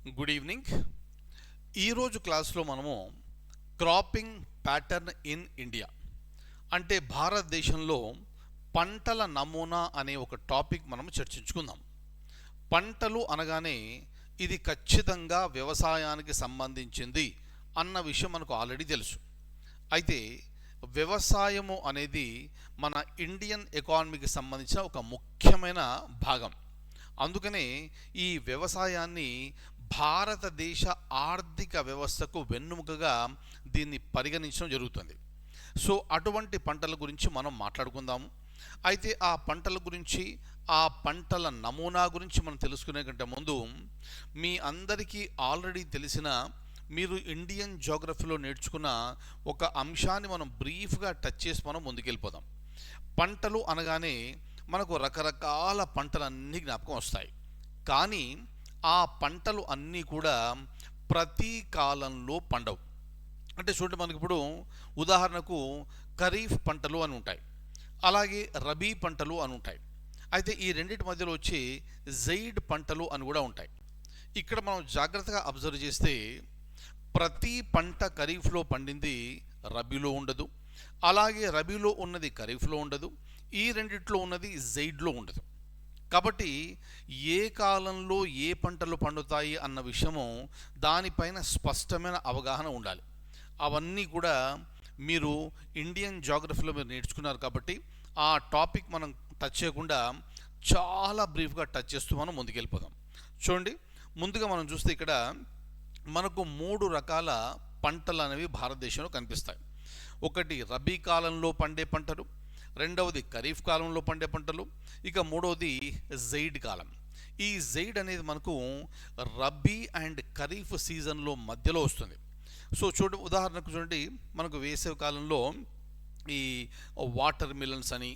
Good evening. ఈరోజు క్లాస్లో మనము క్రాపింగ్ ప్యాటర్న్ ఇన్ ఇండియా అంటే భారతదేశంలో పంటల నమూనా అనే ఒక టాపిక్ మనం చర్చించుకుందాం. పంటలు అనగానే ఇది ఖచ్చితంగా వ్యవసాయానికి సంబంధించింది అన్న విషయం మనకు ఆల్రెడీ తెలుసు. అయితే వ్యవసాయము అనేది మన ఇండియన్ ఎకానమీకి సంబంధించిన ఒక ముఖ్యమైన భాగం. అందుకనే ఈ వ్యవసాయాన్ని భారతదేశ ఆర్థిక వ్యవస్థకు వెన్నుముకగా దీన్ని పరిగణించడం జరుగుతుంది. సో అటువంటి పంటల గురించి మనం మాట్లాడుకుందాము. అయితే ఆ పంటల గురించి, ఆ పంటల నమూనా గురించి మనం తెలుసుకునే కంటే ముందు మీ అందరికీ ఆల్రెడీ తెలిసిన, మీరు ఇండియన్ జియోగ్రఫీలో నేర్చుకున్న ఒక అంశాన్ని మనం బ్రీఫ్గా టచ్ చేసి మనం ముందుకెళ్ళిపోదాం. పంటలు అనగానే మనకు రకరకాల పంటలన్నీ జ్ఞాపకం వస్తాయి. కానీ ఆ పంటలు అన్నీ కూడా ప్రతి కాలంలో పండవు. అంటే చూడండి, మనకి ఇప్పుడు ఉదాహరణకు ఖరీఫ్ పంటలు అని ఉంటాయి, అలాగే రబీ పంటలు అని ఉంటాయి. అయితే ఈ రెండింటి మధ్యలో వచ్చి జైడ్ పంటలు అని కూడా ఉంటాయి. ఇక్కడ మనం జాగ్రత్తగా అబ్జర్వ్ చేస్తే ప్రతి పంట ఖరీఫ్లో పండింది రబీలో ఉండదు, అలాగే రబీలో ఉన్నది ఖరీఫ్లో ఉండదు, ఈ రెండిట్లో ఉన్నది జైడ్లో ఉండదు. కాబట్టి ఏ కాలంలో ఏ పంటలు పండుతాయి అన్న విషయము దానిపైన స్పష్టమైన అవగాహన ఉండాలి. అవన్నీ కూడా మీరు ఇండియన్ జియోగ్రఫీలో మీరు నేర్చుకున్నారు కాబట్టి ఆ టాపిక్ మనం టచ్ చేయకుండా చాలా బ్రీఫ్గా టచ్ చేస్తూ మనం ముందుకెళ్ళిపోదాం. చూడండి, ముందుగా మనం చూస్తే ఇక్కడ మనకు 3 రకాల పంటలు అనేవి భారతదేశంలో కనిపిస్తాయి. ఒకటి రబీ కాలంలో పండే పంటలు, రెండవది ఖరీఫ్ కాలంలో పండే పంటలు, ఇక మూడవది జైడ్ కాలం. ఈ జైడ్ అనేది మనకు రబీ అండ్ ఖరీఫ్ సీజన్లో మధ్యలో వస్తుంది. సో ఉదాహరణకు చూడండి, మనకు వేసవి కాలంలో ఈ వాటర్ మిలన్స్ అని,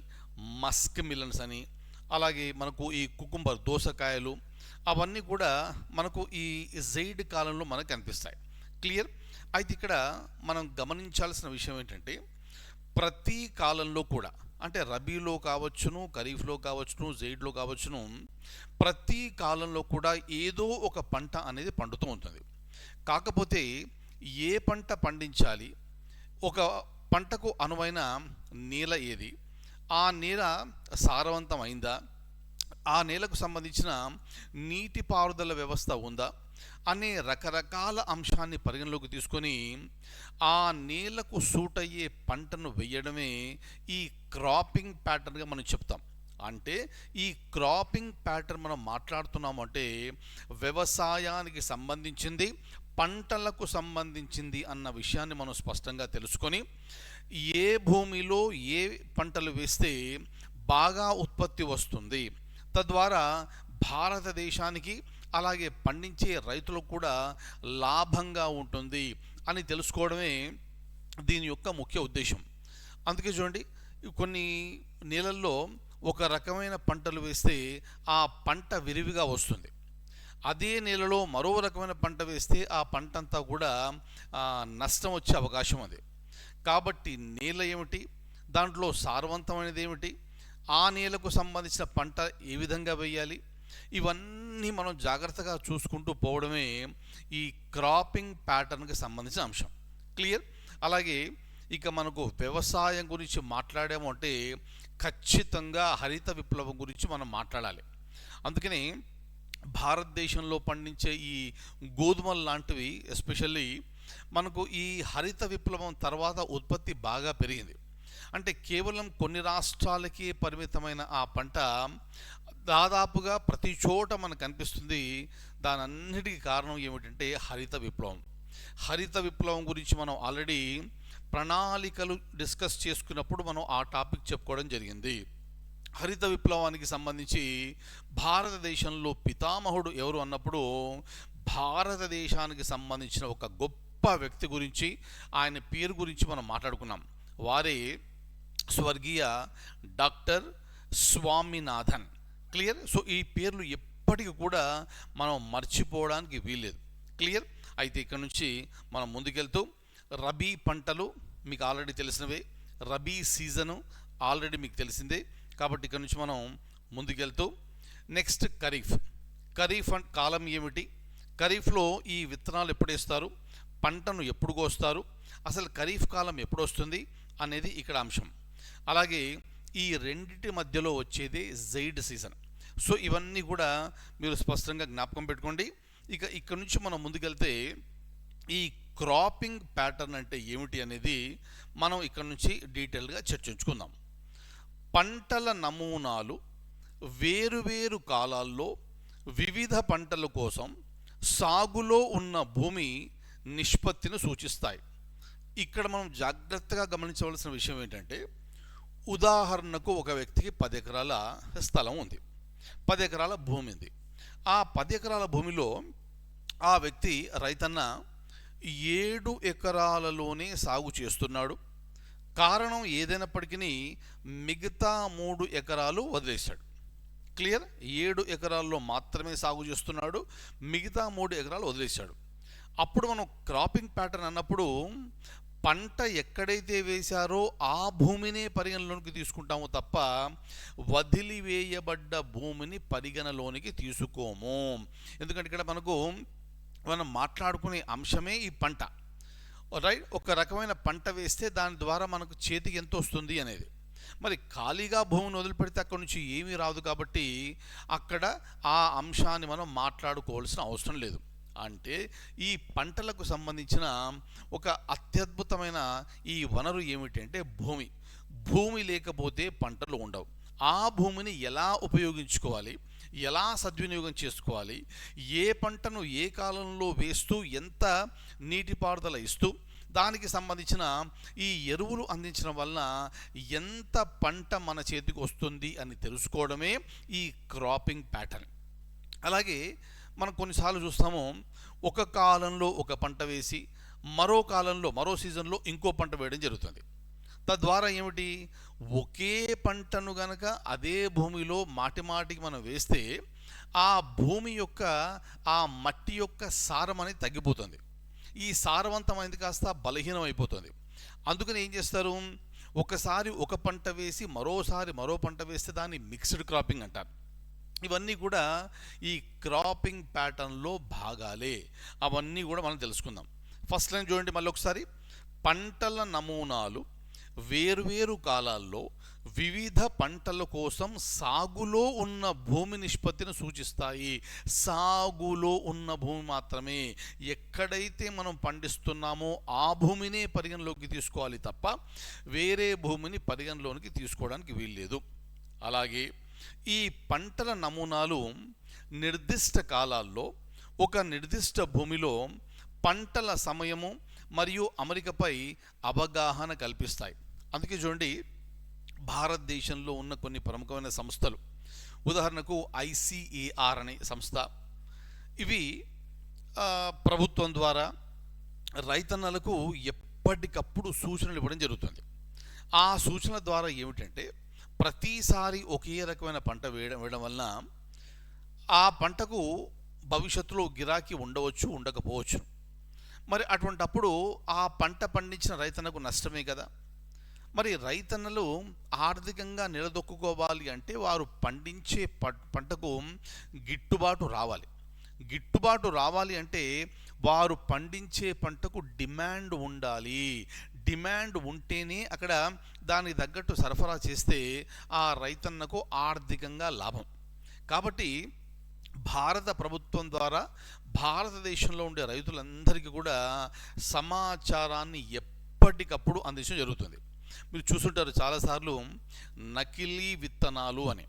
మస్క్ మిలన్స్ అని, అలాగే మనకు ఈ కుకుంబర్ దోసకాయలు, అవన్నీ కూడా మనకు ఈ జైడ్ కాలంలో మనకు కనిపిస్తాయి. క్లియర్? అయితే ఇక్కడ మనం గమనించాల్సిన విషయం ఏంటంటే ప్రతి కాలంలో కూడా, అంటే రబీలో కావచ్చును, ఖరీఫ్లో కావచ్చును, జైడ్లో కావచ్చును, ప్రతి కాలంలో కూడా ఏదో ఒక పంట అనేది పండుతూ ఉంటుంది. కాకపోతే ఏ పంట పండించాలి, ఒక పంటకు అనువైన నేల ఏది, ఆ నేల సారవంతమైందా, ఆ నేలకు సంబంధించిన నీటిపారుదల వ్యవస్థ ఉందా అనే రకరకాల అంశాన్ని పరిగణలోకి తీసుకొని ఆ నేలకు సూట్ అయ్యే పంటను వేయడమే ఈ క్రాపింగ్ ప్యాటర్న్గా మనం చెప్తాం. అంటే ఈ క్రాపింగ్ ప్యాటర్న్ మనం మాట్లాడుతున్నాము అంటే వ్యవసాయానికి సంబంధించింది, పంటలకు సంబంధించింది అన్న విషయాన్ని మనం స్పష్టంగా తెలుసుకొని ఏ భూమిలో ఏ పంటలు వేస్తే బాగా ఉత్పత్తి వస్తుంది, తద్వారా భారతదేశానికి అలాగే పండించే రైతులకు కూడా లాభంగా ఉంటుంది అని తెలుసుకోవడమే దీని యొక్క ముఖ్య ఉద్దేశం. అందుకే చూడండి, కొన్ని నేలల్లో ఒక రకమైన పంటలు వేస్తే ఆ పంట విరివిగా వస్తుంది. అదే నేలలో మరో రకమైన పంట వేస్తే ఆ పంట అంతా కూడా నష్టం వచ్చే అవకాశం ఉంది. కాబట్టి నేల ఏమిటి, దాంట్లో సారవంతమైనది ఏమిటి, ఆ నేలకు సంబంధించిన పంట ఏ విధంగా వేయాలి, ఇవన్నీ మనం జాగ్రత్తగా చూసుకుంటూ పోవడమే ఈ క్రాపింగ్ ప్యాటర్న్కి సంబంధించిన అంశం. క్లియర్? అలాగే ఇక మనకు వ్యవసాయం గురించి మాట్లాడాము అంటే ఖచ్చితంగా హరిత విప్లవం గురించి మనం మాట్లాడాలి. అందుకని భారతదేశంలో పండించే ఈ గోధుమలు లాంటివి ఎస్పెషల్లీ మనకు ఈ హరిత విప్లవం తర్వాత ఉత్పత్తి బాగా పెరిగింది. అంటే కేవలం కొన్ని రాష్ట్రాలకే పరిమితమైన ఆ పంట దాదాపుగా ప్రతి చోట మనకు కనిపిస్తుంది. దాని అన్నిటికీ కారణం ఏమిటంటే హరిత విప్లవం. హరిత విప్లవం గురించి మనం ఆల్రెడీ ప్రణాళికలు డిస్కస్ చేసుకున్నప్పుడు మనం ఆ టాపిక్ చెప్పుకోవడం జరిగింది. హరిత విప్లవానికి సంబంధించి భారతదేశంలో పితామహుడు ఎవరు అన్నప్పుడు భారతదేశానికి సంబంధించిన ఒక గొప్ప వ్యక్తి గురించి, ఆయన పేరు గురించి మనం మాట్లాడుకున్నాం. వారే స్వర్గీయ డాక్టర్ స్వామినాథన్. క్లియర్? సో ఈ పేర్లు ఎప్పటికీ కూడా మనం మర్చిపోవడానికి వీల్లేదు. క్లియర్? అయితే ఇక్కడ నుంచి మనం ముందుకెళ్తూ రబీ పంటలు మీకు ఆల్రెడీ తెలిసినవే, రబీ సీజను ఆల్రెడీ మీకు తెలిసిందే. కాబట్టి ఇక్కడ నుంచి మనం ముందుకెళ్తూ నెక్స్ట్ ఖరీఫ్. ఖరీఫ్ కాలం ఏమిటి, ఖరీఫ్లో ఈ విత్తనాలు ఎప్పుడు వేస్తారు, పంటను ఎప్పుడు కోస్తారు, అసలు ఖరీఫ్ కాలం ఎప్పుడు వస్తుంది అనేది ఇక్కడ అంశం. అలాగే ఈ రెండింటి మధ్యలో వచ్చేదే జైడ్ సీజన్. సో ఇవన్నీ కూడా మీరు స్పష్టంగా జ్ఞాపకం పెట్టుకోండి. ఇక ఇక్కడ నుంచి మనం ముందుకెళ్తే ఈ క్రాపింగ్ ప్యాటర్న్ అంటే ఏమిటి అనేది మనం ఇక్కడ నుంచి డీటెయిల్గా చర్చించుకుందాం. పంటల నమూనాలు వేరువేరు కాలాల్లో వివిధ పంటల కోసం సాగులో ఉన్న భూమి నిష్పత్తిని సూచిస్తాయి. ఇక్కడ మనం జాగ్రత్తగా గమనించవలసిన విషయం ఏంటంటే, ఉదాహరణకు ఒక వ్యక్తికి 10 ఎకరాల స్థలం ఉంది, 10 ఎకరాల భూమి ఉంది. ఆ 10 ఎకరాల భూమిలో ఆ వ్యక్తి రైతన్న 7 ఎకరాలలోనే సాగు చేస్తున్నాడు. కారణం ఏదైనప్పటికీ మిగతా 3 ఎకరాలు వదిలేశాడు. క్లియర్? 7 ఎకరాల్లో మాత్రమే సాగు చేస్తున్నాడు, మిగతా 3 ఎకరాలు వదిలేశాడు. అప్పుడు మనం క్రాపింగ్ ప్యాటర్న్ అన్నప్పుడు పంట ఎక్కడైతే వేశారో ఆ భూమినే పరిగణలోనికి తీసుకుంటాము తప్ప వదిలివేయబడ్డ భూమిని పరిగణలోనికి తీసుకోము. ఎందుకంటే ఇక్కడ మనం మాట్లాడుకునే అంశమే ఈ పంట, రైట్? ఒక రకమైన పంట వేస్తే దాని ద్వారా మనకు చేతికి ఎంత వస్తుంది అనేది. మరి ఖాళీగా భూమిని వదిలిపెడితే అక్కడ నుంచి ఏమీ రాదు. కాబట్టి అక్కడ ఆ అంశాన్ని మనం మాట్లాడుకోవాల్సిన అవసరం లేదు. అంటే ఈ పంటలకు సంబంధించిన ఒక అత్యద్భుతమైన ఈ వనరు ఏమిటంటే భూమి. భూమి లేకపోతే పంటలు ఉండవు. ఆ భూమిని ఎలా ఉపయోగించుకోవాలి, ఎలా సద్వినియోగం చేసుకోవాలి, ఏ పంటను ఏ కాలంలో వేస్తూ ఎంత నీటిపారుదల ఇస్తూ దానికి సంబంధించిన ఈ ఎరువులు అందించడం వలన ఎంత పంట మన చేతికి వస్తుంది అని తెలుసుకోవడమే ఈ క్రాపింగ్ ప్యాటర్న్. అలాగే మనం కొన్నిసార్లు చూస్తాము, ఒక కాలంలో ఒక పంట వేసి మరో కాలంలో మరో సీజన్లో ఇంకో పంట వేయడం జరుగుతుంది. తద్వారా ఏమిటి, ఒకే పంటను గనక అదే భూమిలో మాటిమాటికి మనం వేస్తే ఆ భూమి యొక్క ఆ మట్టి యొక్క సారం అనేది తగ్గిపోతుంది. ఈ సారవంతమైనది కాస్త బలహీనం అయిపోతుంది. అందుకని ఏం చేస్తారు, ఒకసారి ఒక పంట వేసి మరోసారి మరో పంట వేస్తే దాన్ని మిక్స్డ్ క్రాపింగ్ అంటారు. ఇవన్నీ కూడా ఈ క్రాపింగ్ ప్యాటర్న్లో భాగాలే. అవన్నీ కూడా మనం తెలుసుకుందాం. ఫస్ట్ లైన్ చూడండి మళ్ళీ ఒకసారి. పంటల నమూనాలు వేర్వేరు కాలాల్లో వివిధ పంటల కోసం సాగులో ఉన్న భూమి నిష్పత్తిని సూచిస్తాయి. సాగులో ఉన్న భూమి మాత్రమే, ఎక్కడైతే మనం పండిస్తున్నామో ఆ భూమినే పరిగణలోకి తీసుకోవాలి తప్ప వేరే భూమిని పరిగణలోనికి తీసుకోవడానికి వీల్లేదు. అలాగే ఈ పంటల నమూనాలు నిర్దిష్ట కాలాల్లో ఒక నిర్దిష్ట భూమిలో పంటల సమయము మరియు అమరికపై అవగాహన కల్పిస్తాయి. అందుకే చూడండి, భారతదేశంలో ఉన్న కొన్ని ప్రముఖమైన సంస్థలు, ఉదాహరణకు ICAR అనే సంస్థ, ఇవి ప్రభుత్వం ద్వారా రైతన్నలకు ఎప్పటికప్పుడు సూచనలు ఇవ్వడం జరుగుతుంది. ఆ సూచనల ద్వారా ఏమిటంటే, ప్రతిసారి ఒకే రకమైన పంట వేయడం వలన ఆ పంటకు భవిష్యత్తులో గిరాకీ ఉండవచ్చు, ఉండకపోవచ్చు. మరి అటువంటప్పుడు ఆ పంట పండించిన రైతన్నకు నష్టమే కదా. మరి రైతన్నలు ఆర్థికంగా నిలదొక్కుకోవాలి అంటే వారు పండించే పంటకు గిట్టుబాటు రావాలి. గిట్టుబాటు రావాలి అంటే వారు పండించే పంటకు డిమాండ్ ఉండాలి. డిమాండ్ ఉంటేనే అక్కడ దానికి తగ్గట్టు సరఫరా చేస్తే ఆ రైతన్నకు ఆర్థికంగా లాభం. కాబట్టి భారత ప్రభుత్వం ద్వారా భారతదేశంలో ఉండే రైతులందరికీ కూడా సమాచారాన్ని ఎప్పటికప్పుడు అందించడం జరుగుతుంది. మీరు చూస్తుంటారు చాలాసార్లు నకిలీ విత్తనాలు అని.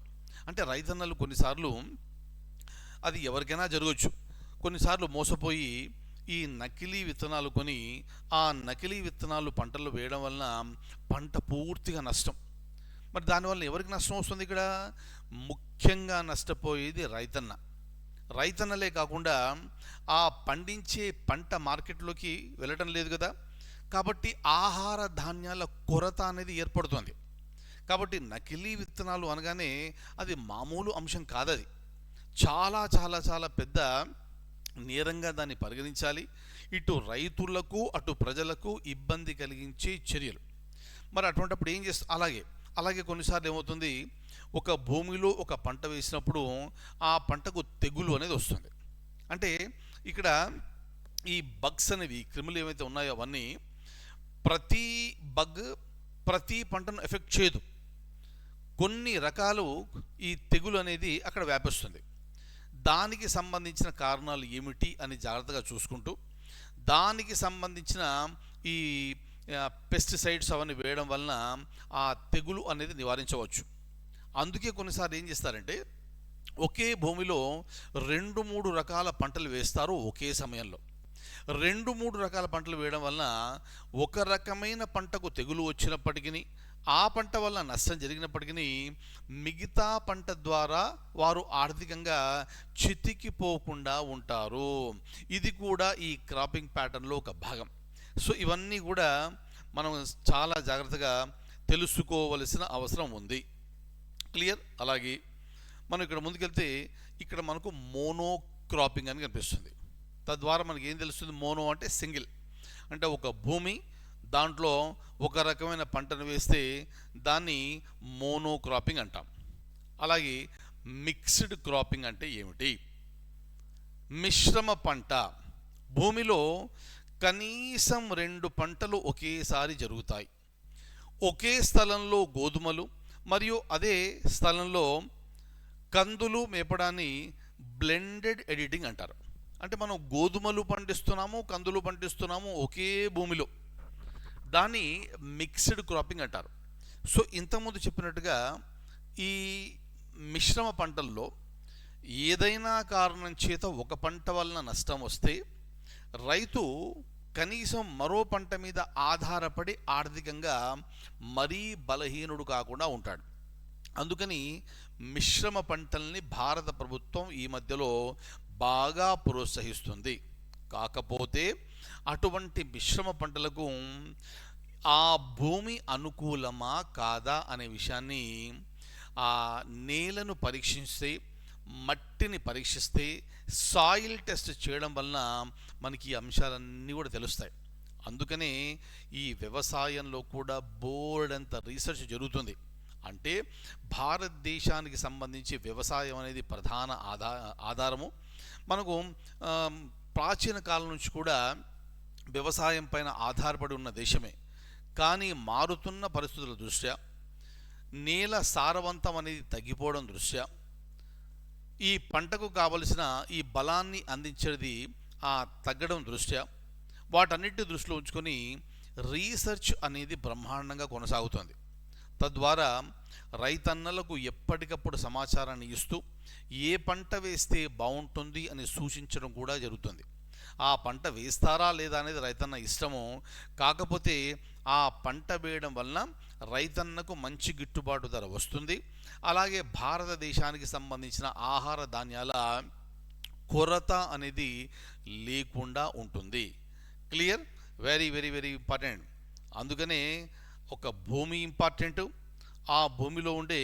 అంటే రైతన్నలు కొన్నిసార్లు, అది ఎవరికైనా జరగవచ్చు, కొన్నిసార్లు మోసపోయి ఈ నకిలీ విత్తనాలు కొని ఆ నకిలీ విత్తనాలు పంటల్లో వేయడం వలన పంట పూర్తిగా నష్టం. మరి దానివల్ల ఎవరికి నష్టం వస్తుంది? ఇక్కడ ముఖ్యంగా నష్టపోయేది రైతన్న. రైతన్నలే కాకుండా ఆ పండించే పంట మార్కెట్లోకి వెళ్ళటం లేదు కదా. కాబట్టి ఆహార ధాన్యాల కొరత అనేది ఏర్పడుతుంది. కాబట్టి నకిలీ విత్తనాలు అనగానే అది మామూలు అంశం కాదు. అది చాలా చాలా చాలా పెద్ద నేరంగా దాన్ని పరిగణించాలి. ఇటు రైతులకు అటు ప్రజలకు ఇబ్బంది కలిగించే చర్యలు. మరి అటువంటిప్పుడు ఏం చేస్తా, అలాగే కొన్నిసార్లు ఏమవుతుంది, ఒక భూమిలో ఒక పంట వేసినప్పుడు ఆ పంటకు తెగులు అనేది వస్తుంది. అంటే ఇక్కడ ఈ బగ్స్ అనేవి, క్రిములు ఏవైతే ఉన్నాయో అవన్నీ ప్రతి బగ్ ప్రతి పంటను ఎఫెక్ట్ చేయదు. కొన్ని రకాలు ఈ తెగులు అనేది అక్కడ వ్యాపిస్తుంది. దానికి సంబంధించిన కారణాలు ఏమిటి అని జాగ్రత్తగా చూసుకుంటూ దానికి సంబంధించిన ఈ పెస్టిసైడ్స్ అవన్నీ వేయడం వలన ఆ తెగులు అనేది నివారించవచ్చు. అందుకే కొన్నిసార్లు ఏం చేస్తారంటే ఒకే భూమిలో 2-3 రకాల పంటలు వేస్తారు ఒకే సమయంలో. 2-3 రకాల పంటలు వేయడం వలన ఒక రకమైన పంటకు తెగులు వచ్చినప్పటికీ, ఆ పంట వల్ల నష్టం జరిగినప్పటికీ మిగతా పంట ద్వారా వారు ఆర్థికంగా చితికిపోకుండా ఉంటారు. ఇది కూడా ఈ క్రాపింగ్ ప్యాటర్న్లో ఒక భాగం. సో ఇవన్నీ కూడా మనం చాలా జాగ్రత్తగా తెలుసుకోవలసిన అవసరం ఉంది. క్లియర్? అలాగే మనం ఇక్కడ ముందుకెళ్తే ఇక్కడ మనకు మోనో క్రాపింగ్ అని కనిపిస్తుంది. తద్వారా మనకి ఏం తెలుస్తుంది? మోనో అంటే సింగిల్, అంటే ఒక భూమి దాంట్లో ఒక రకమైన పంటను వేస్తే దాన్ని మోనో క్రాపింగ్ అంటాం. అలాగే మిక్స్డ్ క్రాపింగ్ అంటే ఏమిటి? మిశ్రమ పంట, భూమిలో కనీసం 2 పంటలు ఒకేసారి జరుగుతాయి. ఒకే స్థలంలో గోధుమలు మరియు అదే స్థలంలో కందులు మేపడాన్ని బ్లెండెడ్ ఎడిటింగ్ అంటారు. అంటే మనం గోధుమలు పండిస్తున్నాము, కందులు పండిస్తున్నాము ఒకే భూమిలో, దాన్ని మిక్స్డ్ క్రాపింగ్ అంటారు. సో ఇంతకుముందు చెప్పినట్టుగా ఈ మిశ్రమ పంటల్లో ఏదైనా కారణం చేత ఒక పంట వలన నష్టం వస్తే రైతు కనీసం మరో పంట మీద ఆధారపడి ఆర్థికంగా మరీ బలహీనుడు కాకుండా ఉంటాడు. అందుకని మిశ్రమ పంటల్ని భారత ప్రభుత్వం ఈ మధ్యలో బాగా ప్రోత్సహిస్తుంది. కాకపోతే అటువంటి మిశ్రమ పంటలకు ఆ భూమి అనుకూలమా కాదా అనే విషయాన్ని ఆ నేలను పరీక్షిస్తే, మట్టిని పరీక్షిస్తే, సాయిల్ టెస్ట్ చేయడం వలన మనకి ఈ అంశాలన్నీ కూడా తెలుస్తాయి. అందుకనే ఈ వ్యవసాయంలో కూడా బోర్డంత రీసెర్చ్ జరుగుతుంది. అంటే భారతదేశానికి సంబంధించి వ్యవసాయం అనేది ప్రధాన ఆధారము. మనకు ప్రాచీన కాలం నుంచి కూడా వ్యవసాయం పైన ఆధారపడి ఉన్న దేశమే. కానీ మారుతున్న పరిస్థితుల దృష్ట్యా, నేల సారవంతం అనేది తగ్గిపోవడం దృష్ట్యా, ఈ పంటకు కావలసిన ఈ బలాన్ని అందించేది తగ్గడం దృష్ట్యా, వాటన్నిటి దృష్టిలో ఉంచుకొని రీసెర్చ్ అనేది బ్రహ్మాండంగా కొనసాగుతుంది. తద్వారా రైతన్నలకు ఎప్పటికప్పుడు సమాచారాన్ని ఇస్తూ ఏ పంట వేస్తే బాగుంటుంది అని సూచించడం కూడా జరుగుతుంది. ఆ పంట వేస్తారా లేదా అనేది రైతన్న ఇష్టము. కాకపోతే ఆ పంట వేయడం వలన రైతన్నకు మంచి గిట్టుబాటు ధర వస్తుంది. అలాగే భారతదేశానికి సంబంధించిన ఆహార ధాన్యాల కొరత అనేది లేకుండా ఉంటుంది. Clear? Very very very important. అందుకనే ఒక భూమి ఇంపార్టెంటు, ఆ భూమిలో ఉండే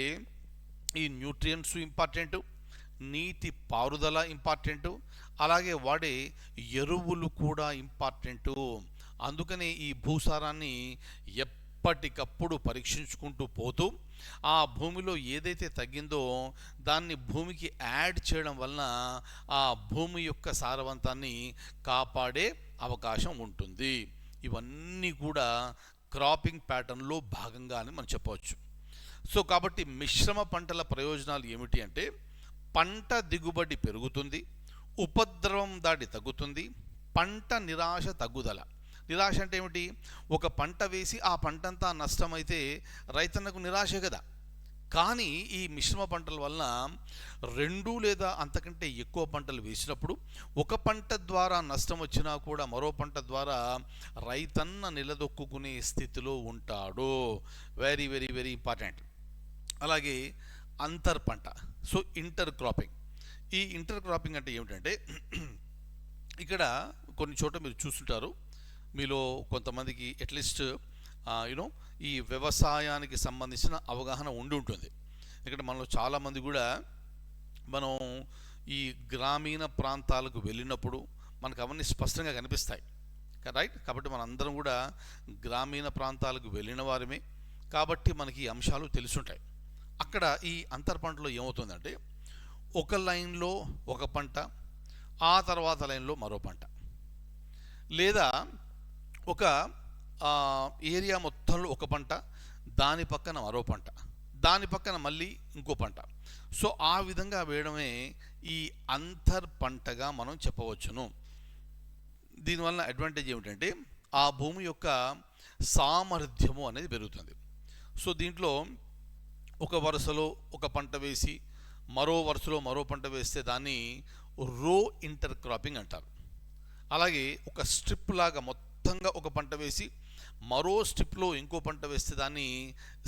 ఈ న్యూట్రియంట్స్ ఇంపార్టెంటు, నీటి పారుదల ఇంపార్టెంటు, అలాగే వాడే ఎరువులు కూడా ఇంపార్టెంటు. అందుకనే ఈ భూసారాన్ని ఎప్పటికప్పుడు పరీక్షించుకుంటూ పోతూ ఆ భూమిలో ఏదైతే తగ్గిందో దాన్ని భూమికి యాడ్ చేయడం వలన ఆ భూమి యొక్క సారవంతాన్ని కాపాడే అవకాశం ఉంటుంది. ఇవన్నీ కూడా క్రాపింగ్ ప్యాటర్న్లో భాగంగా అని మనం చెప్పవచ్చు. సో కాబట్టి మిశ్రమ పంటల ప్రయోజనాలు ఏమిటి అంటే పంట దిగుబడి పెరుగుతుంది, ఉపద్రవం దాడి తగ్గుతుంది, పంట నిరాశ తగ్గుదల. నిరాశ అంటే ఏమిటి? ఒక పంట వేసి ఆ పంటంతా నష్టమైతే రైతన్నకు నిరాశే కదా. కానీ ఈ మిశ్రమ పంటల వలన 2 లేదా అంతకంటే ఎక్కువ పంటలు వేసినప్పుడు ఒక పంట ద్వారా నష్టం వచ్చినా కూడా మరో పంట ద్వారా రైతన్న నిలదొక్కునే స్థితిలో ఉంటాడు. Very very very important. అలాగే అంతర్ పంట, సో ఇంటర్ క్రాపింగ్. ఈ ఇంటర్ క్రాపింగ్ అంటే ఏమిటంటే ఇక్కడ కొన్ని చోట్ల మీరు చూస్తుంటారు, మీలో కొంతమందికి అట్లీస్ట్ ఈ వ్యవసాయానికి సంబంధించిన అవగాహన ఉండి ఉంటుంది. ఇక్కడ మనలో చాలామంది కూడా మనం ఈ గ్రామీణ ప్రాంతాలకు వెళ్ళినప్పుడు మనకు అవన్నీ స్పష్టంగా కనిపిస్తాయి, రైట్? కాబట్టి మనందరం కూడా గ్రామీణ ప్రాంతాలకు వెళ్ళిన వారమే కాబట్టి మనకి ఈ అంశాలు తెలుసుంటాయి. అక్కడ ఈ అంతర్ పంటలో ఏమవుతుందంటే ఒక లైన్లో ఒక పంట, ఆ తర్వాత లైన్లో మరో పంట, లేదా ఒక ఏరియా మొత్తంలో ఒక పంట, దాని పక్కన మరో పంట, దాని పక్కన మళ్ళీ ఇంకో పంట. సో ఆ విధంగా వేయడమే ఈ అంతర్ పంటగా మనం చెప్పవచ్చును. దీనివల్ల అడ్వాంటేజ్ ఏమిటంటే ఆ భూమి యొక్క సామర్థ్యము అనేది పెరుగుతుంది. సో దీంట్లో ఒక వరుసలో ఒక పంట వేసి మరో వరుసలో మరో పంట వేస్తే దాన్ని రో ఇంటర్ క్రాపింగ్ అంటారు. అలాగే ఒక స్ట్రిప్ లాగా మొత్తంగా ఒక పంట వేసి మరో స్ట్రిప్లో ఇంకో పంట వేస్తే దాన్ని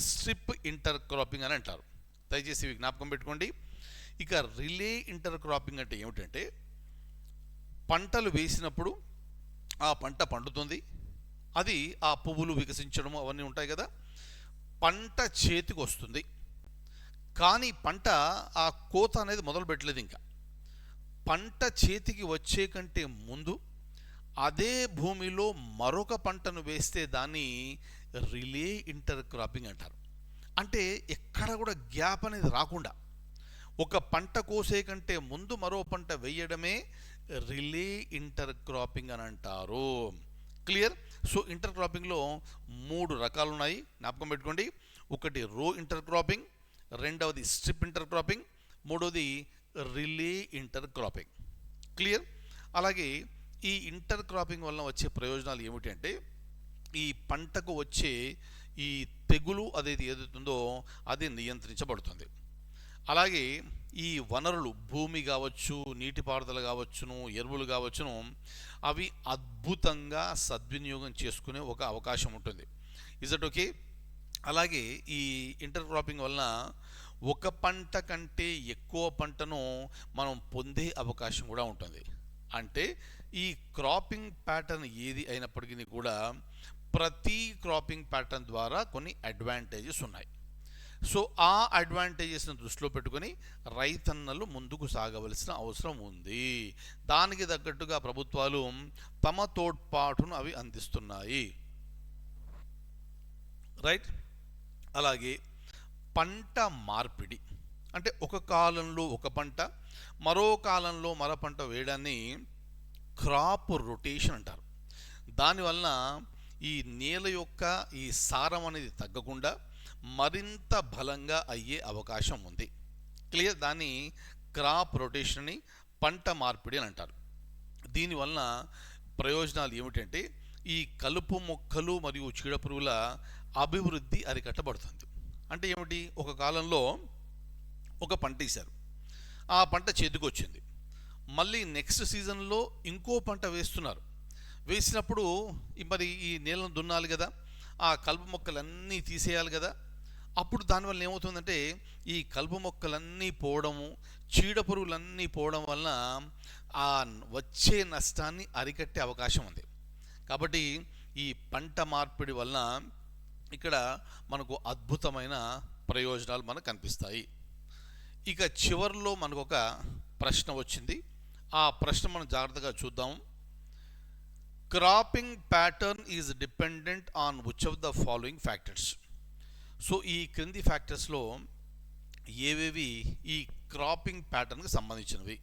స్ట్రిప్ ఇంటర్ క్రాపింగ్ అని అంటారు. దయచేసి ఇవి జ్ఞాపకం పెట్టుకోండి. ఇక రిలే ఇంటర్ క్రాపింగ్ అంటే ఏమిటంటే పంటలు వేసినప్పుడు ఆ పంట పండుతుంది, అది ఆ పువ్వులు వికసించడం అవన్నీ ఉంటాయి కదా, పంట చేతికి వస్తుంది, కానీ పంట ఆ కోత అనేది మొదలు పెట్టలేదు. ఇంకా పంట చేతికి వచ్చే కంటే ముందు అదే భూమిలో మరొక పంటను వేస్తే దాన్ని రిలే ఇంటర్ క్రాపింగ్ అంటారు. అంటే ఎక్కడ కూడా గ్యాప్ అనేది రాకుండా ఒక పంట కోసే కంటే ముందు మరో పంట వేయడమే రిలే ఇంటర్ క్రాపింగ్ అని అంటారు. క్లియర్? సో ఇంటర్ క్రాపింగ్లో 3 రకాలు ఉన్నాయి, జ్ఞాపకం పెట్టుకోండి. ఒకటి రో ఇంటర్ క్రాపింగ్, రెండవది స్ట్రిప్ ఇంటర్ క్రాపింగ్, మూడవది రిలే ఇంటర్ క్రాపింగ్. క్లియర్? అలాగే ఈ ఇంటర్ క్రాపింగ్ వలన వచ్చే ప్రయోజనాలు ఏమిటంటే ఈ పంటకు వచ్చే ఈ తెగులు అదేది ఏదైతుందో అది నియంత్రించబడుతుంది. అలాగే ఈ వనరులు భూమి కావచ్చు, నీటిపారుదల కావచ్చును, ఎరువులు కావచ్చును, అవి అద్భుతంగా సద్వినియోగం చేసుకునే ఒక అవకాశం ఉంటుంది. Is that okay? అలాగే ఈ ఇంటర్ క్రాపింగ్ వలన ఒక పంట కంటే ఎక్కువ పంటను మనం పొందే అవకాశం కూడా ఉంటుంది. అంటే ఈ క్రాపింగ్ ప్యాటర్న్ ఏది అయినప్పటికీ కూడా ప్రతి క్రాపింగ్ ప్యాటర్న్ ద్వారా కొన్ని అడ్వాంటేజెస్ ఉన్నాయి. సో ఆ అడ్వాంటేజెస్ని దృష్టిలో పెట్టుకొని రైతన్నలు ముందుకు సాగవలసిన అవసరం ఉంది. దానికి తగ్గట్టుగా ప్రభుత్వాలు తమ తోడ్పాటును అవి అందిస్తున్నాయి. రైట్? అలాగే పంట మార్పిడి అంటే ఒక కాలంలో ఒక పంట మరో కాలంలో మరో పంట వేయడాన్ని క్రాప్ రొటేషన్ అంటారు. దానివలన ఈ నేల యొక్క ఈ సారం అనేది తగ్గకుండా మరింత బలంగా అయ్యే అవకాశం ఉంది. క్లియర్? దాన్ని క్రాప్ రొటేషన్ని పంట మార్పిడి అని అంటారు. దీనివలన ప్రయోజనాలు ఏమిటంటే ఈ కలుపు మొక్కలు మరియు చీడపురుగుల అభివృద్ధి అరికట్టబడుతుంది. అంటే ఏమిటి? ఒక కాలంలో ఒక పంట వేశారు, ఆ పంట చేతికి వచ్చింది, మళ్ళీ నెక్స్ట్ సీజన్లో ఇంకో పంట వేస్తున్నారు. వేసినప్పుడు మరి ఈ నేలను దున్నాలి కదా, ఆ కలుపు మొక్కలన్నీ తీసేయాలి కదా. అప్పుడు దానివల్ల ఏమవుతుందంటే ఈ కలుపు మొక్కలన్నీ పోవడము, చీడపురుగులన్నీ పోవడం వలన ఆ వచ్చే నష్టాన్ని అరికట్టే అవకాశం ఉంది. కాబట్టి ఈ పంట మార్పిడి వలన ఇక్కడ మనకు అద్భుతమైన ప్రయోజనాలు మనకు కనిపిస్తాయి. ఇక చివరిలో మనకు ఒక ప్రశ్న వచ్చింది, ఆ ప్రశ్న మనం జాగ్రత్తగా చూద్దాం. Cropping pattern is dependent on which of the following factors. So ఈ క్రింది ఫ్యాక్టర్స్లో ఏవేవి ఈ క్రాపింగ్ ప్యాటర్న్కి సంబంధించినవి?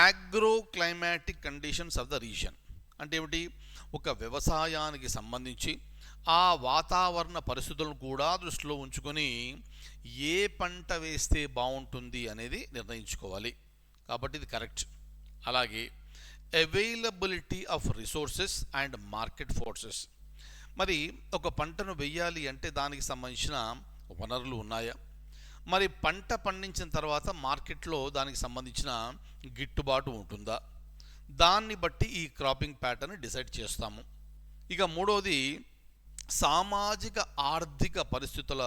Agro climatic conditions of the reason అంటే ఏమిటి? ఒక వ్యవసాయానికి సంబంధించి ఆ వాతావరణ పరిస్థితులను కూడా దృష్టిలో ఉంచుకొని ఏ పంట వేస్తే బాగుంటుంది అనేది నిర్ణయించుకోవాలి. కాబట్టి ఇది కరెక్ట్. అలాగే availability of resources and market forces. మరి ఒక పంటను వెయ్యాలి అంటే దానికి సంబంధించిన వనరులు ఉన్నాయా? మరి పంట పండించిన తర్వాత మార్కెట్లో దానికి సంబంధించిన గిట్టుబాటు ఉంటుందా? దాన్ని బట్టి ఈ క్రాపింగ్ ప్యాటర్న్ డిసైడ్ చేస్తాము. ఇక మూడవది సామాజిక ఆర్థిక పరిస్థితుల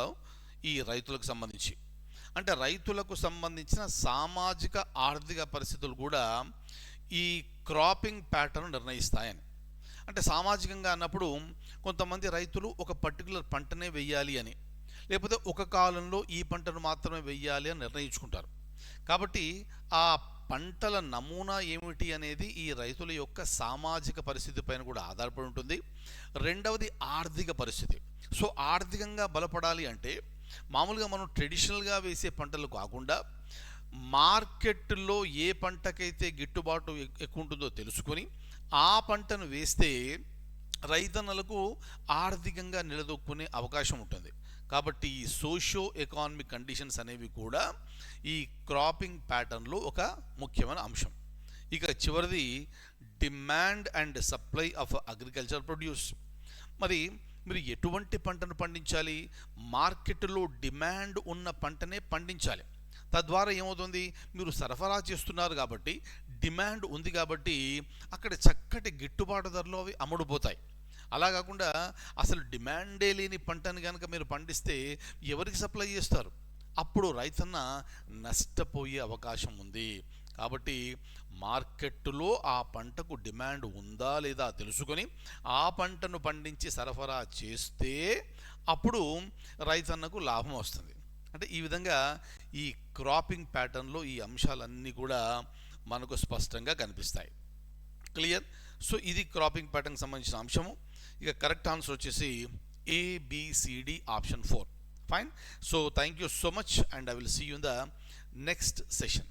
ఈ రైతులకు సంబంధించి, అంటే రైతులకు సంబంధించిన సామాజిక ఆర్థిక పరిస్థితులు కూడా ఈ క్రాపింగ్ ప్యాటర్న్ నిర్ణయిస్తాయని. అంటే సామాజికంగా అన్నప్పుడు కొంతమంది రైతులు ఒక పర్టికులర్ పంటనే వెయ్యాలి అని, లేకపోతే ఒక కాలంలో ఈ పంటను మాత్రమే వెయ్యాలి అని నిర్ణయించుకుంటారు. కాబట్టి ఆ పంటల నమూనా ఏమిటి అనేది ఈ రైతుల యొక్క సామాజిక పరిస్థితి పైన కూడా ఆధారపడి ఉంటుంది. రెండవది ఆర్థిక పరిస్థితి. సో ఆర్థికంగా బలపడాలి అంటే మామూలుగా మనం ట్రెడిషనల్గా వేసే పంటలు కాకుండా మార్కెట్లో ఏ పంటకైతే గిట్టుబాటు ఎక్కువ ఉంటుందో తెలుసుకొని ఆ పంటను వేస్తే రైతన్నలకు ఆర్థికంగా నిలదొక్కునే అవకాశం ఉంటుంది. కాబట్టి ఈ సోషియో ఎకానమిక్ కండిషన్స్ అనేవి కూడా ఈ క్రాపింగ్ ప్యాటర్న్లో ఒక ముఖ్యమైన అంశం. ఇక చివరిది demand and supply of agriculture produce. మరి మీరు ఎటువంటి పంటను పండించాలి? మార్కెట్లో డిమాండ్ ఉన్న పంటనే పండించాలి. తద్వారా ఏమవుతుంది, మీరు సరఫరా చేస్తున్నారు కాబట్టి డిమాండ్ ఉంది కాబట్టి అక్కడ చక్కటి గిట్టుబాటు ధరలో అవి అమ్ముడుపోతాయి. అలా కాకుండా అసలు డిమాండే లేని పంటను కనుక మీరు పండిస్తే ఎవరికి సప్లై చేస్తారు? అప్పుడు రైతన్న నష్టపోయే అవకాశం ఉంది. కాబట్టి మార్కెట్లో ఆ పంటకు డిమాండ్ ఉందా లేదా తెలుసుకొని ఆ పంటను పండించి సరఫరా చేస్తే అప్పుడు రైతన్నకు లాభం వస్తుంది. అంటే ఈ విధంగా ఈ క్రాపింగ్ ప్యాటర్న్లో ఈ అంశాలన్నీ కూడా మనకు స్పష్టంగా కనిపిస్తాయి. క్లియర్? సో ఇది క్రాపింగ్ ప్యాటర్న్కి సంబంధించిన అంశము. ఇక కరెక్ట్ ఆన్సర్ వచ్చేసి ABCD option 4. Fine. So thank you so much and I will see you in the next session.